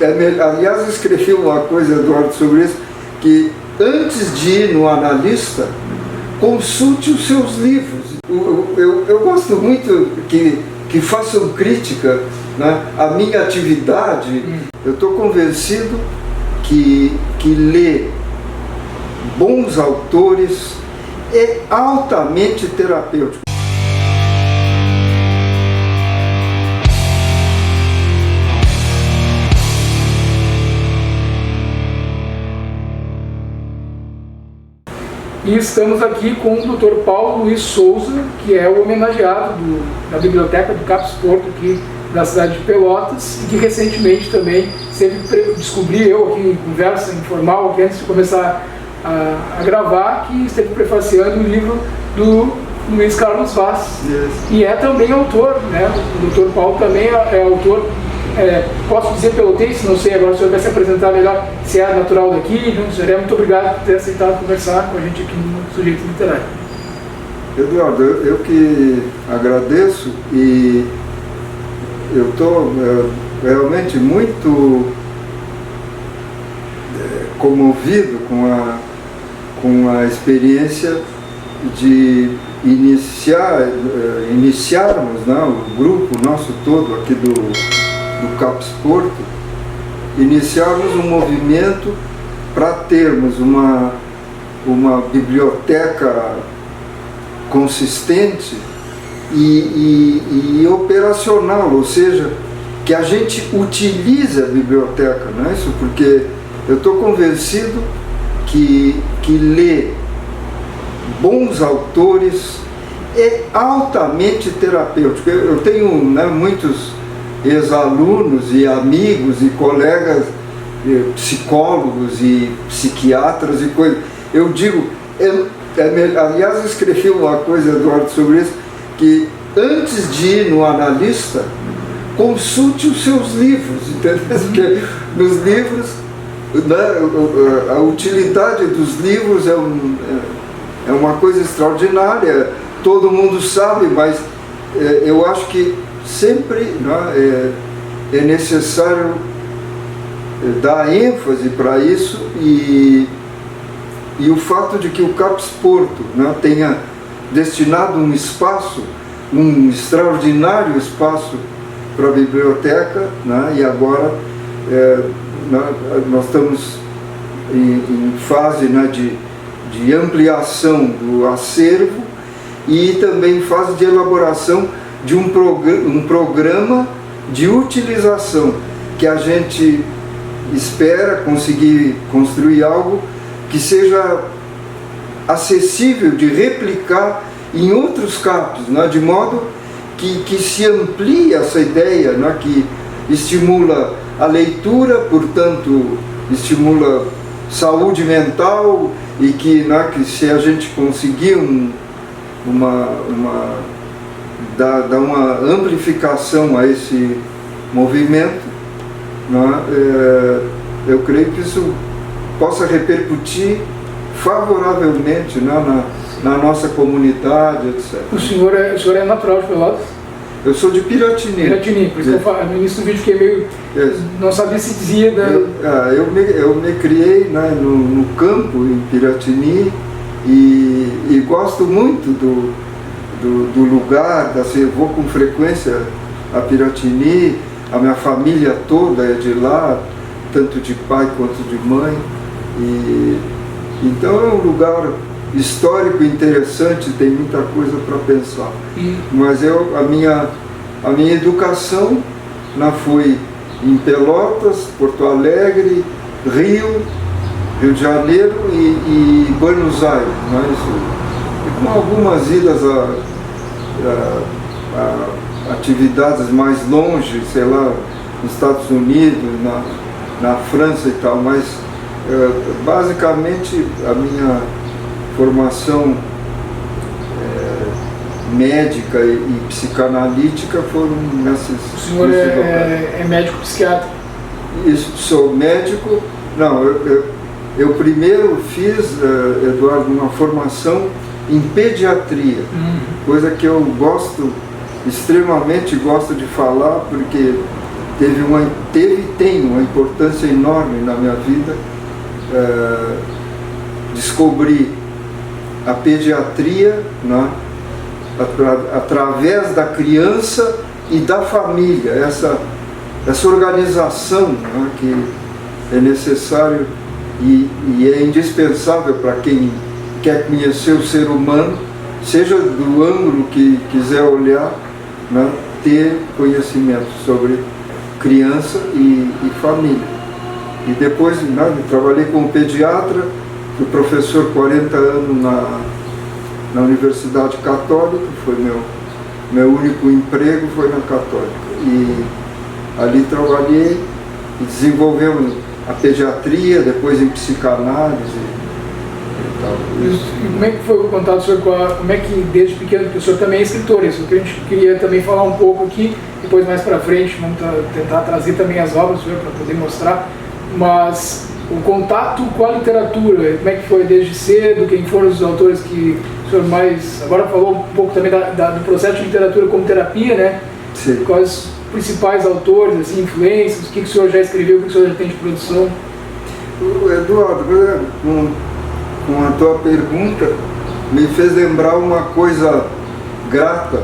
Aliás, eu escrevi uma coisa, Eduardo, sobre isso, que antes de ir no analista, consulte os seus livros. Eu gosto muito que façam crítica, né, à minha atividade. Eu estou convencido que ler bons autores é altamente terapêutico. E estamos aqui com o Dr. Paulo Luiz Souza, que é o homenageado da Biblioteca do Caps Porto, aqui da cidade de Pelotas, e que recentemente também descobri eu aqui em conversa informal, aqui antes de começar a gravar, que esteve prefaciando o livro do Luiz Carlos Vaz. Yes. E é também autor, né? O Dr. Paulo também é autor. Posso dizer pelotense, não sei, agora o senhor vai se apresentar melhor, se é natural daqui, não sei, muito obrigado por ter aceitado conversar com a gente aqui no Sujeito Literário. Eduardo, eu que agradeço, e eu estou realmente muito comovido com a experiência de iniciarmos, né, o grupo nosso todo aqui do Caps Porto, iniciarmos um movimento para termos uma biblioteca consistente e operacional, ou seja, que a gente utilize a biblioteca, não é isso? Porque eu estou convencido que ler bons autores é altamente terapêutico. Eu tenho, né, muitos ex-alunos e amigos e colegas, psicólogos e psiquiatras e coisas. Eu digo, aliás, eu escrevi uma coisa, Eduardo, sobre isso, que antes de ir no analista, consulte os seus livros, entendeu? Porque nos livros, né, a utilidade dos livros é uma coisa extraordinária, todo mundo sabe, mas eu acho que sempre, né, é necessário dar ênfase para isso, e o fato de que o Caps Porto, né, tenha destinado um espaço, um extraordinário espaço para a biblioteca, né, e agora nós estamos em fase, né, de ampliação do acervo, e também em fase de elaboração de um programa de utilização, que a gente espera conseguir construir algo que seja acessível de replicar em outros CAPs, né, de modo que se amplie essa ideia, né, que estimula a leitura, portanto estimula saúde mental, e que se a gente conseguir dar uma amplificação a esse movimento, né, eu creio que isso possa repercutir favoravelmente, né, na nossa comunidade, etc. O senhor é natural de Pelotas? Eu sou de Piratini. Piratini, por isso que eu falo, no início do vídeo fiquei meio... não sabia se dizia... Eu me criei, né, no campo, em Piratini, e gosto muito do lugar, eu vou com frequência a Piratini, a minha família toda é de lá, tanto de pai quanto de mãe, e então é um lugar histórico interessante, tem muita coisa para pensar. Mas a minha educação foi em Pelotas, Porto Alegre, Rio de Janeiro e Buenos Aires, né? E com algumas idas a atividades mais longe, sei lá, nos Estados Unidos, na França e tal, mas basicamente a minha formação médica e psicanalítica foram nesses... O senhor é médico psiquiatra? Isso, sou médico. Não, eu primeiro fiz, Eduardo, uma formação em pediatria, coisa que eu extremamente gosto de falar, porque teve e tem uma importância enorme na minha vida. Descobri a pediatria, né, através da criança e da família, essa organização, né, que é necessário e é indispensável para quem quer conhecer o ser humano, seja do ângulo que quiser olhar, né, ter conhecimento sobre criança e família. E depois, né, trabalhei como pediatra, fui professor 40 anos na Universidade Católica, foi meu único emprego foi na Católica. E ali trabalhei e desenvolvemos a pediatria, depois em psicanálise e tal. E como é que foi o contato do senhor como é que desde pequeno, porque o senhor também é escritor, isso que a gente queria também falar um pouco aqui, depois mais para frente vamos tentar trazer também as obras do senhor para poder mostrar, mas o contato com a literatura, como é que foi desde cedo, quem foram os autores que o senhor mais, agora falou um pouco também do processo de literatura como terapia, né? Sim. Quais os principais autores, assim, influências, o que o senhor já escreveu, o que o senhor já tem de produção? Eduardo, com a tua pergunta, me fez lembrar uma coisa grata.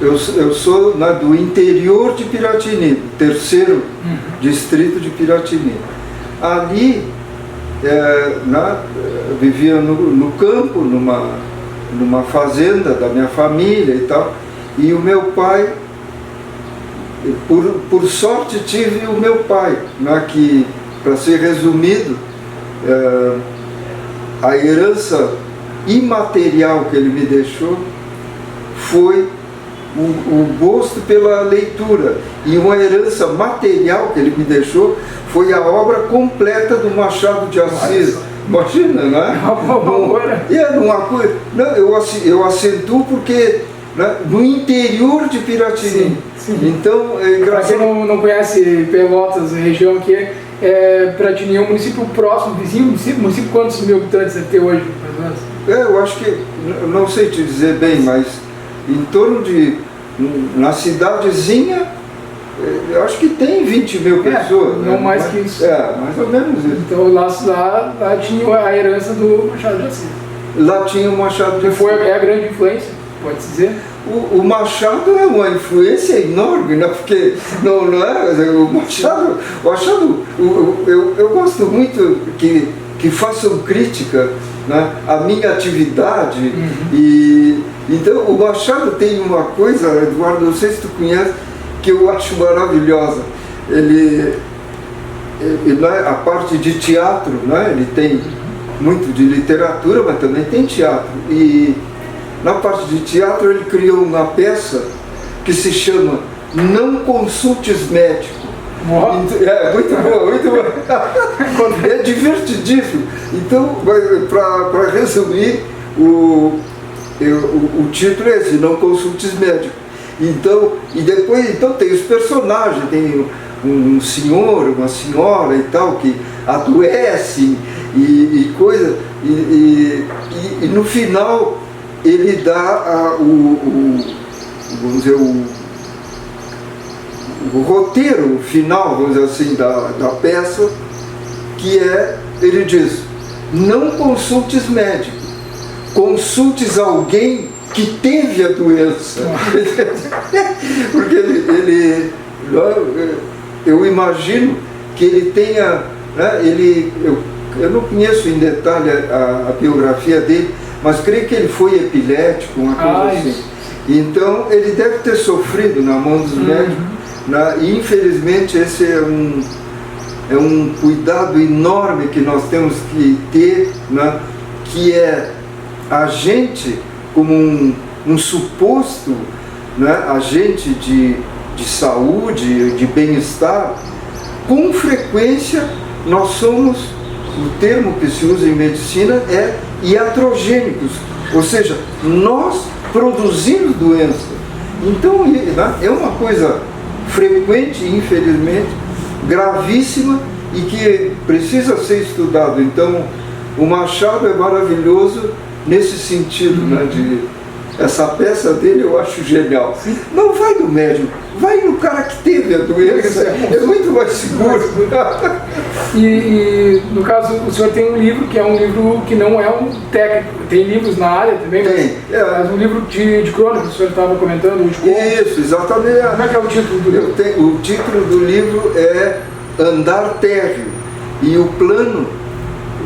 Eu sou, né, do interior de Piratini, terceiro distrito de Piratini. Ali, vivia no campo, numa fazenda da minha família e tal, e o meu pai, por sorte tive o meu pai, né, que, para ser resumido, a herança imaterial que ele me deixou foi o gosto pela leitura, e uma herança material que ele me deixou foi a obra completa do Machado de Assis. Imagina, né? Eu acentuo porque, né, no interior de Piratini. Sim. Então, para quem não conhece Pelotas, a região aqui, Piratini é um município próximo, vizinho, município quantos mil habitantes deve ter hoje, mais ou menos? Eu acho que, não sei te dizer bem, mas em torno de, na cidadezinha, eu acho que tem 20 mil pessoas. Não, né? Mais que isso. Mais ou menos isso. Então lá tinha a herança do Machado de Assis. Lá tinha o Machado de Assis. É a grande influência, pode-se dizer? O Machado é uma influência enorme, né? Porque não é, o Machado, eu gosto muito que façam crítica, né, à minha atividade. E então o Machado tem uma coisa, Eduardo, não sei se tu conhece, que eu acho maravilhosa. Ele a parte de teatro, né, ele tem muito de literatura, mas também tem teatro. E na parte de teatro ele criou uma peça que se chama Não Consultes Médico. Muito boa, muito boa. É divertidíssimo. Então, para resumir, o título é esse, Não Consultes Médico. Então, e depois tem os personagens, tem um senhor, uma senhora e tal, que adoece e coisa, e no final ele dá vamos dizer, o roteiro final, vamos dizer assim, da peça, que ele diz, não consultes médico, consultes alguém que teve a doença. Porque eu imagino que ele tenha, né, eu não conheço em detalhe a biografia dele, mas creio que ele foi epilético, uma coisa assim. Então ele deve ter sofrido na mão dos médicos, né, e infelizmente esse é um cuidado enorme que nós temos que ter, né, que é a gente, como um suposto, né, agente de saúde, de bem-estar, com frequência nós somos, o termo que se usa em medicina é iatrogênicos, ou seja, nós produzimos doença. Então, né, é uma coisa frequente, infelizmente, gravíssima e que precisa ser estudado. Então, o Machado é maravilhoso nesse sentido, né, essa peça dele eu acho genial. Não vai do médico, vai no cara que teve a doença, é muito mais seguro. E no caso, o senhor tem um livro que é um livro que não é um técnico, tem livros na área também, mas um livro de crônicas, o senhor estava comentando, Isso, exatamente. Como é que é o título do livro? O título do livro é Andar Térreo, e o plano,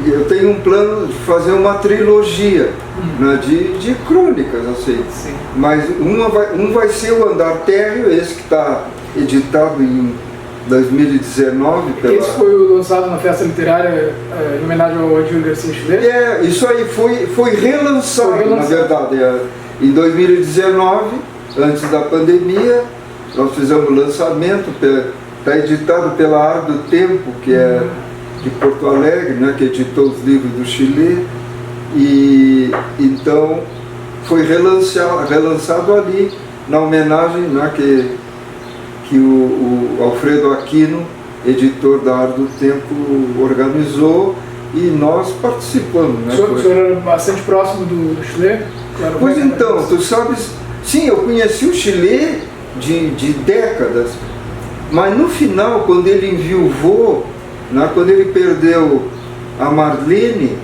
eu tenho um plano de fazer uma trilogia, né, de crônicas, assim. Sim. Mas um vai ser o Andar Térreo, esse que está editado em 2019. Esse foi lançado na festa literária em homenagem ao Adílio Garcia Chile? Isso aí foi relançado, na verdade. Em 2019, antes da pandemia, nós fizemos o lançamento, está editado pela Ar do Tempo, que é de Porto Alegre, né, que editou os livros do Chile, e então foi relançado ali, na homenagem, né, que o Alfredo Aquino, editor da Ar do Tempo, organizou, e nós participamos. Né? O senhor era bastante próximo do Chile? Claro, pois então, tu sabes, sim, eu conheci o Chile de décadas, mas no final, quando ele enviuvou, né, quando ele perdeu a Marlene,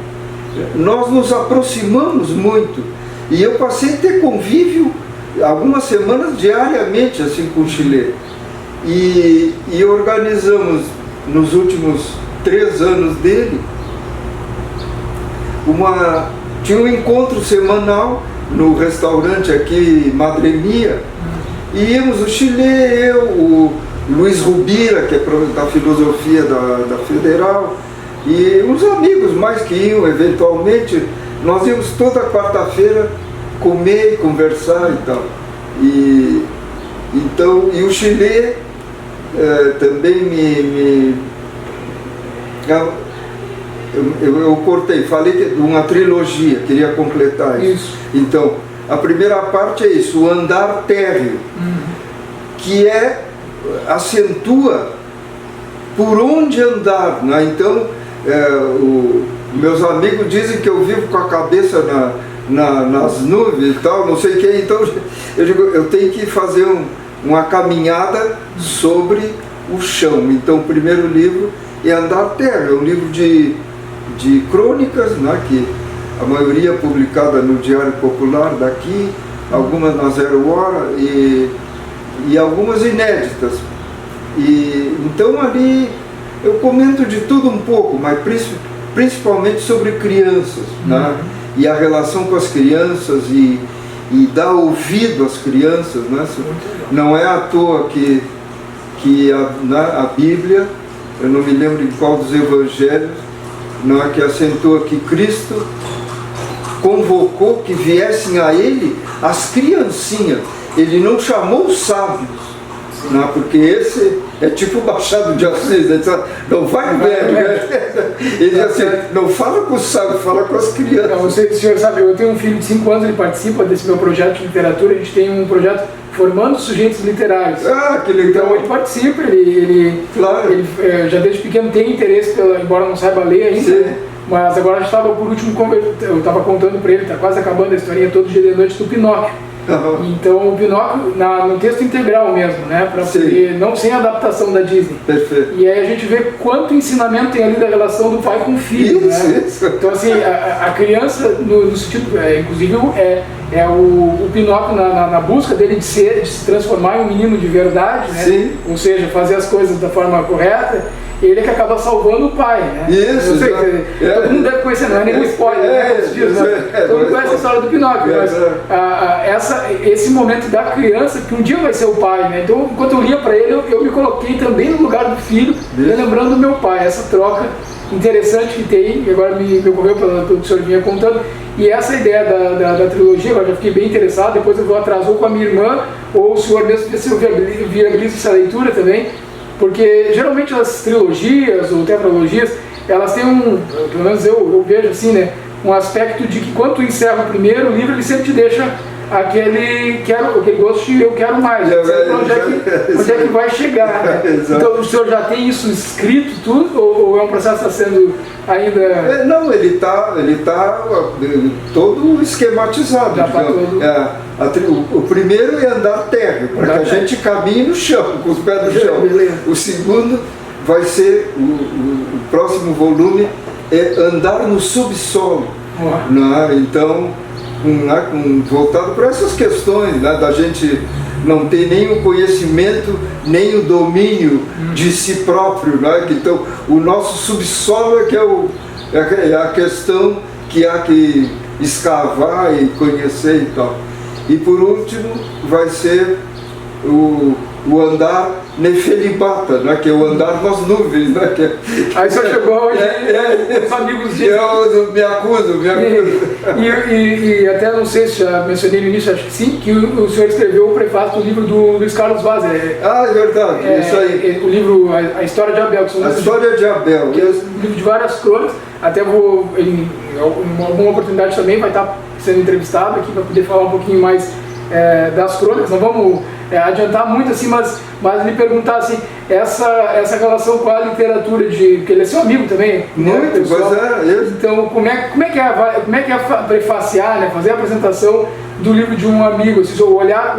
nós nos aproximamos muito, e eu passei a ter convívio algumas semanas diariamente assim com o Chile, e organizamos nos últimos 3 anos dele tinha um encontro semanal no restaurante aqui, Madre Mia, e íamos o Chile, eu, o Luiz Rubira, que é da filosofia da Federal, e uns amigos mais que iam eventualmente. Nós íamos toda quarta-feira comer e conversar e tal. E o Chile também eu cortei, falei de uma trilogia, queria completar isso. Então, a primeira parte é isso, o andar térreo, que acentua por onde andar, né? Então, meus amigos dizem que eu vivo com a cabeça nas nuvens e tal, não sei o que, então eu digo, eu tenho que fazer uma caminhada sobre o chão. Então, o primeiro livro é Andar Térreo, é um livro de crônicas, né, que a maioria publicada no Diário Popular daqui, algumas na Zero Hora e algumas inéditas. E então ali eu comento de tudo um pouco, mas principalmente sobre crianças, né? E a relação com as crianças e dar ouvido às crianças, né? Não é à toa que a Bíblia, eu não me lembro em qual dos evangelhos, não é que acentua que Cristo convocou que viessem a Ele as criancinhas. Ele não chamou os sábios, não, porque esse é tipo o Machado de Assis, ele diz, não vai velho, né? Ele diz assim, não fala com os sábios, fala com as crianças. Não, o senhor sabe, eu tenho um filho de 5 anos, ele participa desse meu projeto de literatura, a gente tem um projeto formando sujeitos literários. Ah, que legal. Então ele participa, ele já desde pequeno tem interesse, embora não saiba ler ainda. Sim. Mas agora já estava por último, eu estava contando para ele, está quase acabando a historinha todo dia de noite do Pinóquio. Então o Pinóquio no texto integral mesmo, né, para poder, não sem adaptação da Disney. Perfeito. E aí a gente vê quanto ensinamento tem ali da relação do pai com o filho, isso. Então assim, a criança no sentido, inclusive o Pinóquio na busca dele de se transformar em um menino de verdade, né? Sim. Ou seja, fazer as coisas da forma correta, ele é que acaba salvando o pai, né? Isso. Eu sei que todo mundo deve conhecer, não é nenhum spoiler, né? Todo mundo conhece a história do Pinóquio, mas esse momento da criança, que um dia vai ser o pai, né? Então, enquanto eu lia para ele, eu me coloquei também no lugar do filho, lembrando do meu pai, essa troca interessante que tem, e agora me ocorreu pelo que o senhor vinha contando, e essa ideia da trilogia, agora já fiquei bem interessado, depois eu vou atrás ou com a minha irmã, ou o senhor mesmo, ver se eu viabilizo essa leitura também, porque geralmente as trilogias ou tetralogias, elas têm pelo menos eu vejo assim, né, um aspecto de que quando tu encerra o primeiro livro, ele sempre te deixa aquele gosto de eu quero mais. Onde é que vai chegar, né? Então o senhor já tem isso escrito tudo, ou é um processo que está sendo ainda... Não, ele tá todo esquematizado. Já tá todo... O primeiro é andar terra, para que a gente caminhe no chão, com os pés no chão. O segundo vai ser, o próximo volume é andar no subsolo. Né? Então, voltado para essas questões, né? Da gente não ter nem o conhecimento, nem o domínio de si próprio. Né? Então, o nosso subsolo é que é a questão que há que escavar e conhecer e tal. E por último, vai ser o andar nefelibata, né? Que é o andar nas nuvens. Né? Aí só chegou hoje, os amigos dizem... Eu me acuso. E até não sei se já mencionei no início, acho que sim, que o senhor escreveu o prefácio do livro do Luiz Carlos Vaz. É verdade, isso aí. O livro A História de Abel. A História de Abel. Que é um livro de várias crônicas. Até vou, em alguma oportunidade também, vai estar sendo entrevistado aqui para poder falar um pouquinho mais das crônicas. Não vamos adiantar muito assim, mas me perguntar assim, essa relação com a literatura, porque ele é seu amigo também, muito, né, pois é. Então como é que é prefaciar, né, fazer a apresentação do livro de um amigo, assim, o olhar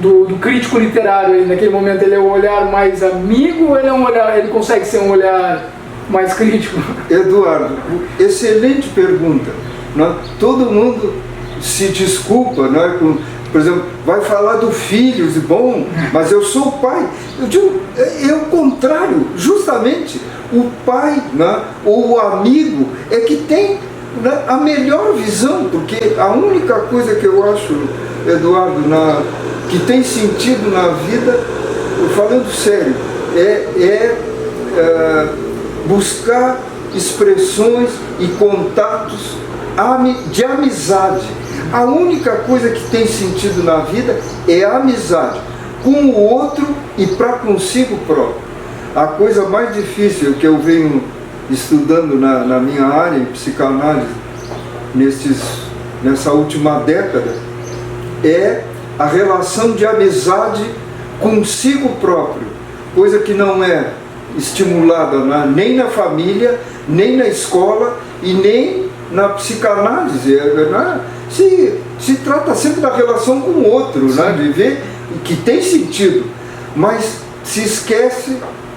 do crítico literário, naquele momento, ele é um olhar mais amigo ou ele consegue ser um olhar mais crítico? Eduardo, excelente pergunta, né? Todo mundo se desculpa, né? Por exemplo, vai falar do filho, bom, mas eu sou o pai. Eu digo, é o contrário, justamente o pai, né, ou o amigo é que tem, né, a melhor visão, porque a única coisa que eu acho, Eduardo, que tem sentido na vida, falando sério, é buscar expressões e contatos de amizade. A única coisa que tem sentido na vida é a amizade com o outro e para consigo próprio. A coisa mais difícil que eu venho estudando na minha área em psicanálise nessa última década é a relação de amizade consigo próprio, coisa que não é estimulada nem na família, nem na escola e nem na psicanálise. Se trata sempre da relação com o outro, né? De ver que tem sentido, mas se esquece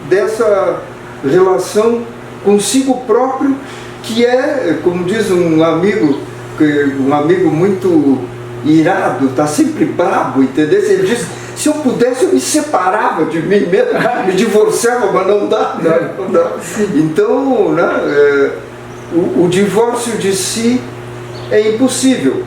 dessa relação consigo próprio, que é, como diz um amigo muito irado, está sempre brabo, entendeu? Ele diz, se eu pudesse eu me separava de mim mesmo, me divorciava, mas não dá. Então, né, o divórcio de si é impossível,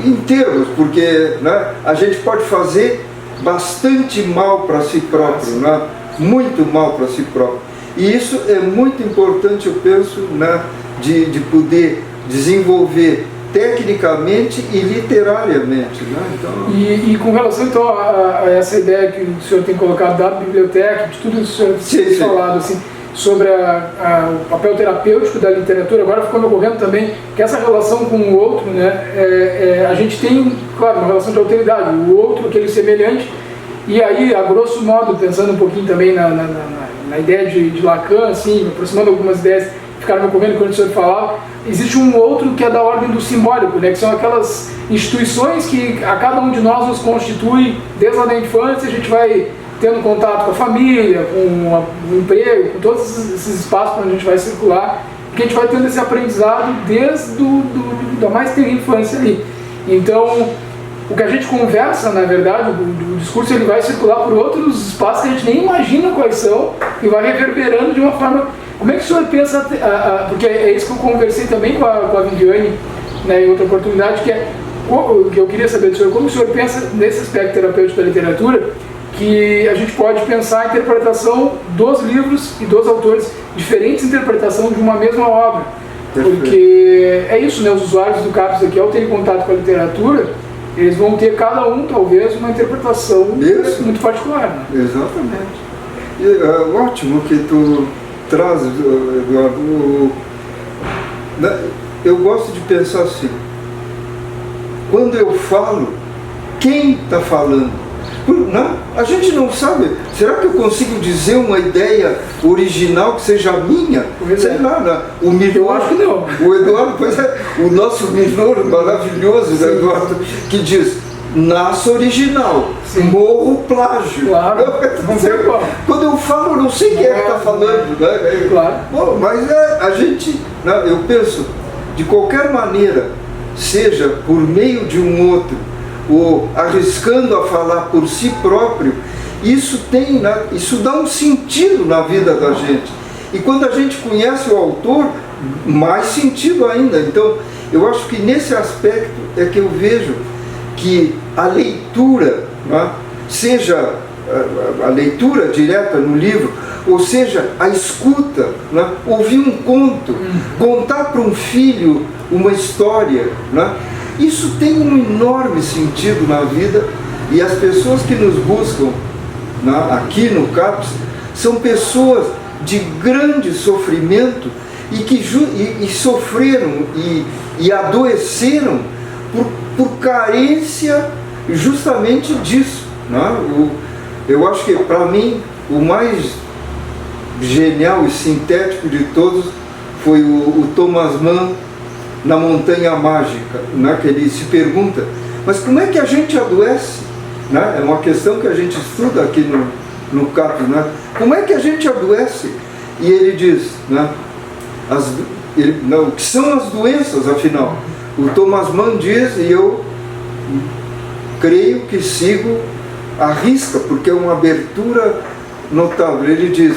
em termos, porque, né, a gente pode fazer bastante mal para si próprio, né, muito mal para si próprio. E isso é muito importante, eu penso, né, de poder desenvolver tecnicamente e literariamente. Né? Então... E com relação então a essa ideia que o senhor tem colocado da biblioteca, de tudo isso que o senhor tem falado, assim, sobre o papel terapêutico da literatura, agora ficou me ocorrendo também que essa relação com o outro, né, a gente tem, claro, uma relação de alteridade, o outro, aquele semelhante, e aí, a grosso modo, pensando um pouquinho também na ideia de Lacan, assim, aproximando algumas ideias que ficaram me ocorrendo quando o senhor falava, existe um outro que é da ordem do simbólico, né, que são aquelas instituições que a cada um de nós nos constitui desde lá da infância. A gente vai tendo contato com a família, com o emprego, com todos esses espaços para onde a gente vai circular, porque a gente vai tendo esse aprendizado desde da mais tenra infância ali. Então, o que a gente conversa, na verdade, o discurso, ele vai circular por outros espaços que a gente nem imagina quais são e vai reverberando de uma forma... Como é que o senhor pensa, porque é isso que eu conversei também com a Viviane, né, em outra oportunidade, que eu queria saber do senhor, como o senhor pensa nesse aspecto terapêutico da literatura, que a gente pode pensar a interpretação dos livros e dos autores, diferentes interpretações de uma mesma obra. Porque é isso, né, os usuários do CAPS aqui, ao terem contato com a literatura, eles vão ter cada um, talvez, uma interpretação muito particular. Né? Exatamente. E, ótimo que tu traz, Eduardo. Eu gosto de pensar assim, quando eu falo, quem está falando? Não, a gente não sabe. Será que eu consigo dizer uma ideia original que seja minha? Sei lá, o Minor, eu acho que não. O Eduardo, pois é, o nosso Minor maravilhoso, sim, Eduardo, que diz: nasce original, sim, morro plágio. Claro. Quando eu falo, eu não sei quem é que está falando. Né? Claro. Bom, mas a gente, né, eu penso, de qualquer maneira, seja por meio de um outro, ou arriscando a falar por si próprio, isso dá um sentido na vida da gente. E quando a gente conhece o autor, mais sentido ainda. Então, eu acho que nesse aspecto é que eu vejo que a leitura, né, seja a leitura direta no livro, ou seja, a escuta, né, ouvir um conto, contar para um filho uma história, né, isso tem um enorme sentido na vida. E as pessoas que nos buscam, né, aqui no CAPS, são pessoas de grande sofrimento e que sofreram e adoeceram por carência justamente disso. Né? Eu acho que, para mim, o mais genial e sintético de todos foi o Thomas Mann, na Montanha Mágica, né, que ele se pergunta: mas como é que a gente adoece? Né? É uma questão que a gente estuda aqui no CAPS, né? Como é que a gente adoece? E ele diz, né, o que são as doenças, afinal? O Thomas Mann diz, e eu creio que sigo à risca, porque é uma abertura notável. Ele diz,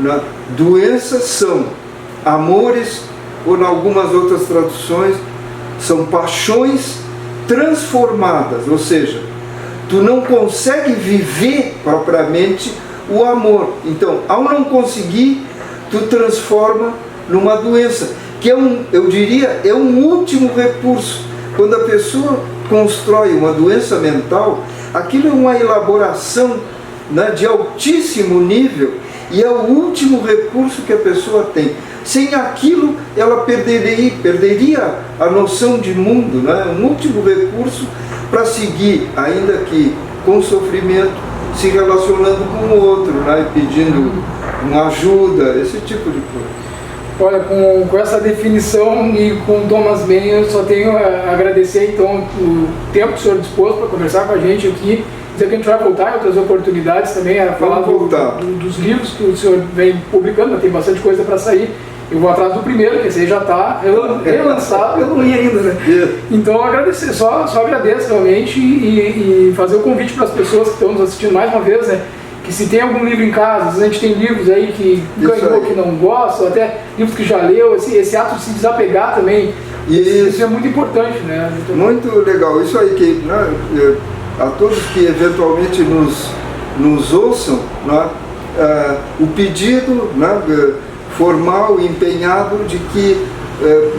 né, doenças são amores, ou em algumas outras traduções, são paixões transformadas, ou seja, tu não consegue viver propriamente o amor. Então, ao não conseguir, tu transforma numa doença, que eu diria, é um último recurso. Quando a pessoa constrói uma doença mental, aquilo é uma elaboração, né, de altíssimo nível, e é o último recurso que a pessoa tem. Sem aquilo, ela perderia a noção de mundo, né? Um último recurso para seguir, ainda que com sofrimento, se relacionando com o outro, né? Pedindo uma ajuda, esse tipo de coisa. Olha, com essa definição e com Thomas Mann, eu só tenho a agradecer então o tempo que o senhor dispôs para conversar com a gente aqui. Dizer que a gente vai voltar em outras oportunidades também a falar dos livros que o senhor vem publicando, tem bastante coisa para sair. Eu vou atrás do primeiro, que esse aí já está relançado, eu não li ainda, né? Então, agradecer, só agradeço realmente e fazer o convite para as pessoas que estão nos assistindo mais uma vez, né? Que se tem algum livro em casa, às vezes a gente tem livros aí que ganhou, que não gosta, ou até livros que já leu, esse ato de se desapegar também, isso é muito importante, né? Muito legal, isso aí que, né, a todos que eventualmente nos ouçam, né, o pedido, né, formal e empenhado de que,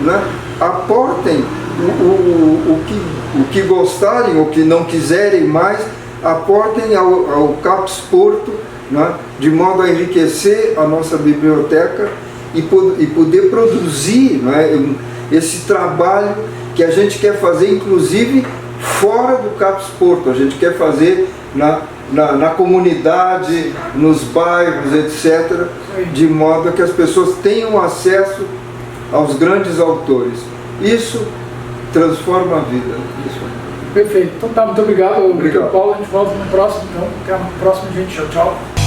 né, aportem o que gostarem ou que não quiserem mais, aportem ao CAPS Porto, né, de modo a enriquecer a nossa biblioteca e poder produzir, né, esse trabalho que a gente quer fazer, inclusive fora do CAPS Porto. A gente quer fazer na comunidade, nos bairros, etc., de modo que as pessoas tenham acesso aos grandes autores. Isso transforma a vida. Isso. Perfeito. Então tá, muito obrigado. Paulo. A gente volta no próximo, então. Até a próxima, gente. Tchau, tchau.